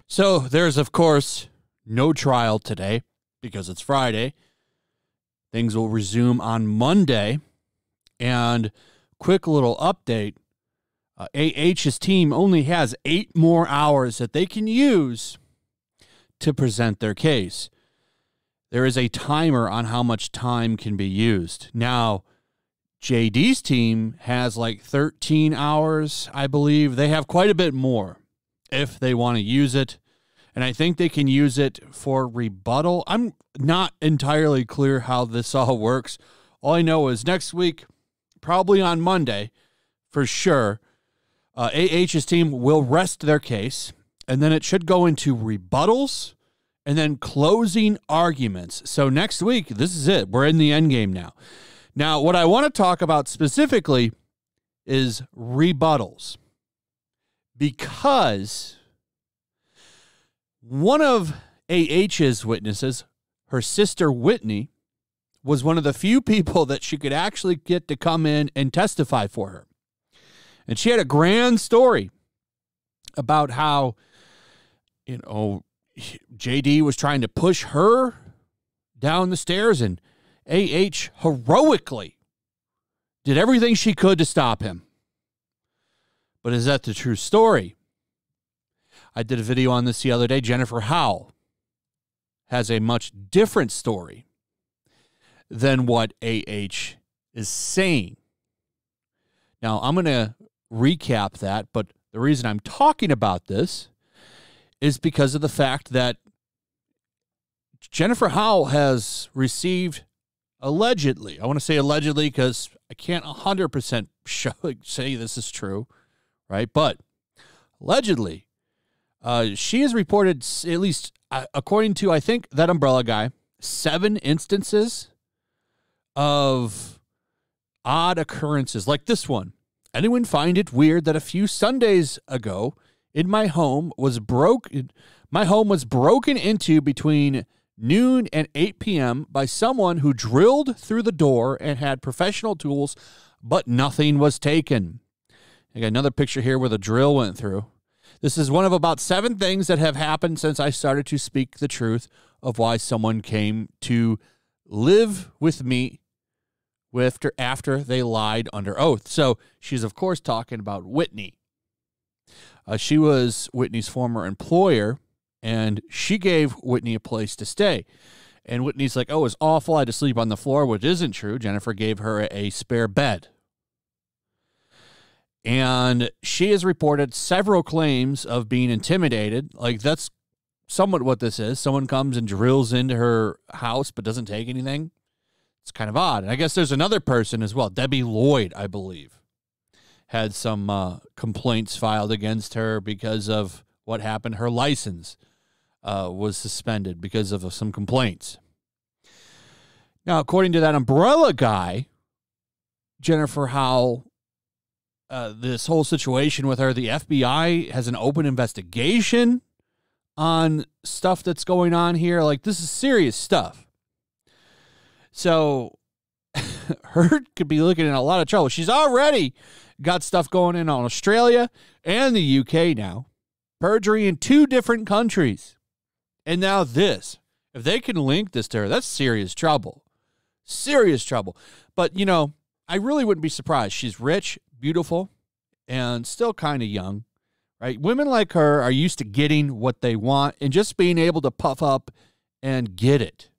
So there's, of course, no trial today because it's Friday. Things will resume on Monday. And quick little update, AH's team only has 8 more hours that they can use to present their case. There is a timer on how much time can be used. Now, JD's team has like 13 hours, I believe. They have quite a bit more if they want to use it. And I think they can use it for rebuttal. I'm not entirely clear how this all works. All I know is next week, probably on Monday, for sure, AH's team will rest their case, and then it should go into rebuttals and then closing arguments. So next week, this is it. We're in the end game now. Now, what I want to talk about specifically is rebuttals, because one of AH's witnesses, her sister Whitney, was one of the few people that she could actually get to come in and testify for her. And she had a grand story about how, JD was trying to push her down the stairs, and AH heroically did everything she could to stop him. But is that the true story? I did a video on this the other day. Jennifer Howell has a much different story than what AH is saying. Now, I'm going to recap that, but the reason I'm talking about this is because of the fact that Jennifer Howell has received, allegedly, I want to say allegedly because I can't 100% say this is true, right? But allegedly, she has reported, at least according to, I think, that umbrella guy, 7 instances of odd occurrences like this one. Anyone find it weird that a few Sundays ago, my home was broken into between noon and 8 p.m. by someone who drilled through the door and had professional tools, but nothing was taken. I got another picture here where the drill went through. This is one of about 7 things that have happened since I started to speak the truth of why someone came to live with me after they lied under oath. So she's, of course, talking about Whitney. She was Whitney's former employer, and she gave Whitney a place to stay. And Whitney's like, oh, it's awful. I had to sleep on the floor, which isn't true. Jennifer gave her a spare bed. And she has reported several claims of being intimidated. Like, that's somewhat what this is. Someone comes and drills into her house but doesn't take anything. It's kind of odd. And I guess there's another person as well. Debbie Lloyd, I believe, had some complaints filed against her because of what happened. Her license was suspended because of some complaints. Now, according to that umbrella guy, Jennifer Howell, this whole situation with her, the FBI has an open investigation on stuff that's going on here. Like, this is serious stuff. So her could be looking in a lot of trouble. She's already got stuff going in Australia and the UK now. Perjury in 2 different countries. And now this. If they can link this to her, that's serious trouble. Serious trouble. But, I really wouldn't be surprised. She's rich, beautiful, and still kind of young, right? Women like her are used to getting what they want and just being able to puff up and get it.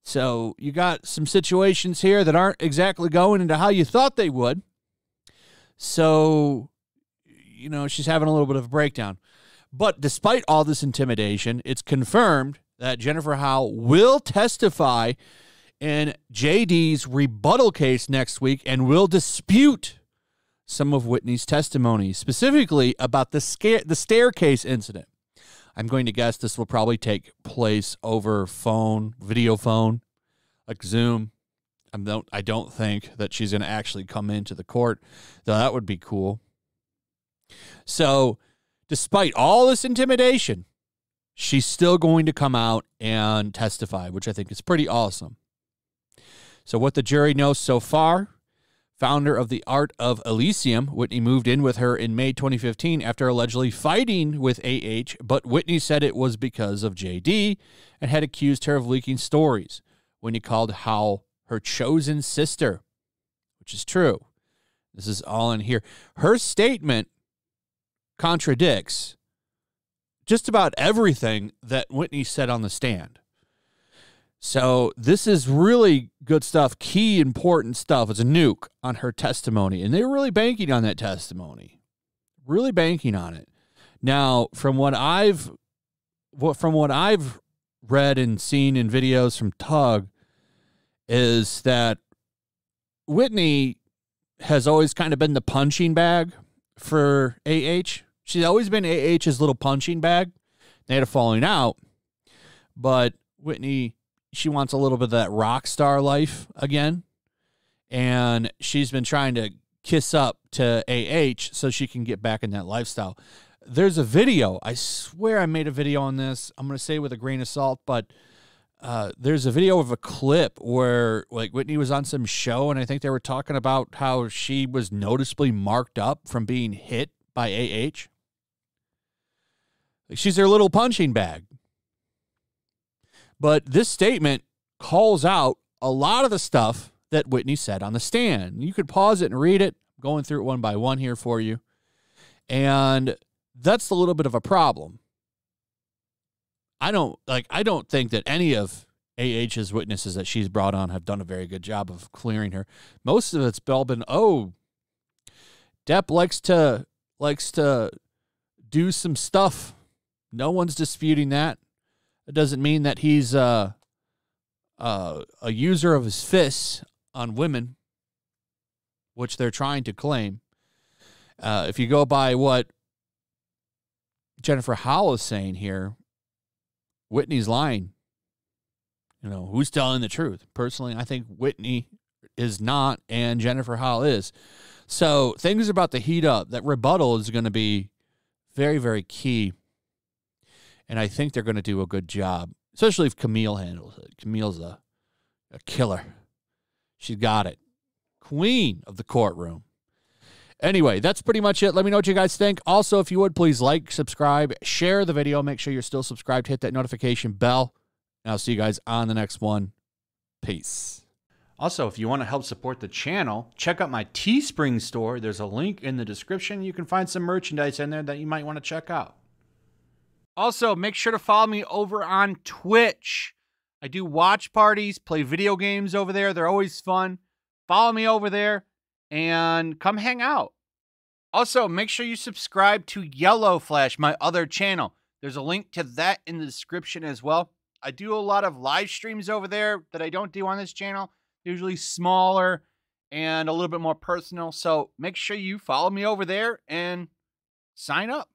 So you got some situations here that aren't exactly going into how you thought they would. So, she's having a little bit of a breakdown. But despite all this intimidation, it's confirmed that Jennifer Howell will testify in JD's rebuttal case next week and will dispute some of Whitney's testimony, specifically about the staircase incident. I'm going to guess this will probably take place over video phone, like Zoom. I don't think that she's going to actually come into the court, though that would be cool. So, despite all this intimidation, she's still going to come out and testify, which I think is pretty awesome. So what the jury knows so far, founder of the Art of Elysium, Whitney moved in with her in May 2015 after allegedly fighting with AH, but Whitney said it was because of JD and had accused her of leaking stories. Whitney called Howell her chosen sister, which is true. This is all in here. Her statement contradicts just about everything that Whitney said on the stand. So this is really good stuff, key important stuff. It's a nuke on her testimony, and they're really banking on that testimony, really banking on it. Now, from what I've read and seen in videos from Tug, is that Whitney has always kind of been the punching bag for AH. She's always been AH's little punching bag. They had a falling out, but Whitney, she wants a little bit of that rock star life again, and she's been trying to kiss up to AH so she can get back in that lifestyle. There's a video. I swear I made a video on this. I'm going to say with a grain of salt, but there's a video of a clip where like Whitney was on some show, and I think they were talking about how she was noticeably marked up from being hit by AH. Like she's their little punching bag. But this statement calls out a lot of the stuff that Whitney said on the stand. You could pause it and read it. I'm going through it one by one here for you. And that's a little bit of a problem. I don't think that any of AH's witnesses that she's brought on have done a very good job of clearing her. Most of it's all been, Depp likes to do some stuff. No one's disputing that. It doesn't mean that he's a user of his fists on women, which they're trying to claim. If you go by what Jennifer Howell is saying here, Whitney's lying. You know, who's telling the truth? Personally, I think Whitney is not, and Jennifer Howell is. So things are about to heat up. That rebuttal is going to be very, very key. And I think they're going to do a good job, especially if Camille handles it. Camille's a killer. She's got it. Queen of the courtroom. Anyway, that's pretty much it. Let me know what you guys think. Also, if you would, please like, subscribe, share the video. Make sure you're still subscribed. Hit that notification bell. And I'll see you guys on the next one. Peace. Also, if you want to help support the channel, check out my Teespring store. There's a link in the description. You can find some merchandise in there that you might want to check out. Also, make sure to follow me over on Twitch. I do watch parties, play video games over there. They're always fun. Follow me over there and come hang out. Also, make sure you subscribe to YellowFlash, my other channel. There's a link to that in the description as well. I do a lot of live streams over there that I don't do on this channel. They're usually smaller and a little bit more personal. So make sure you follow me over there and sign up.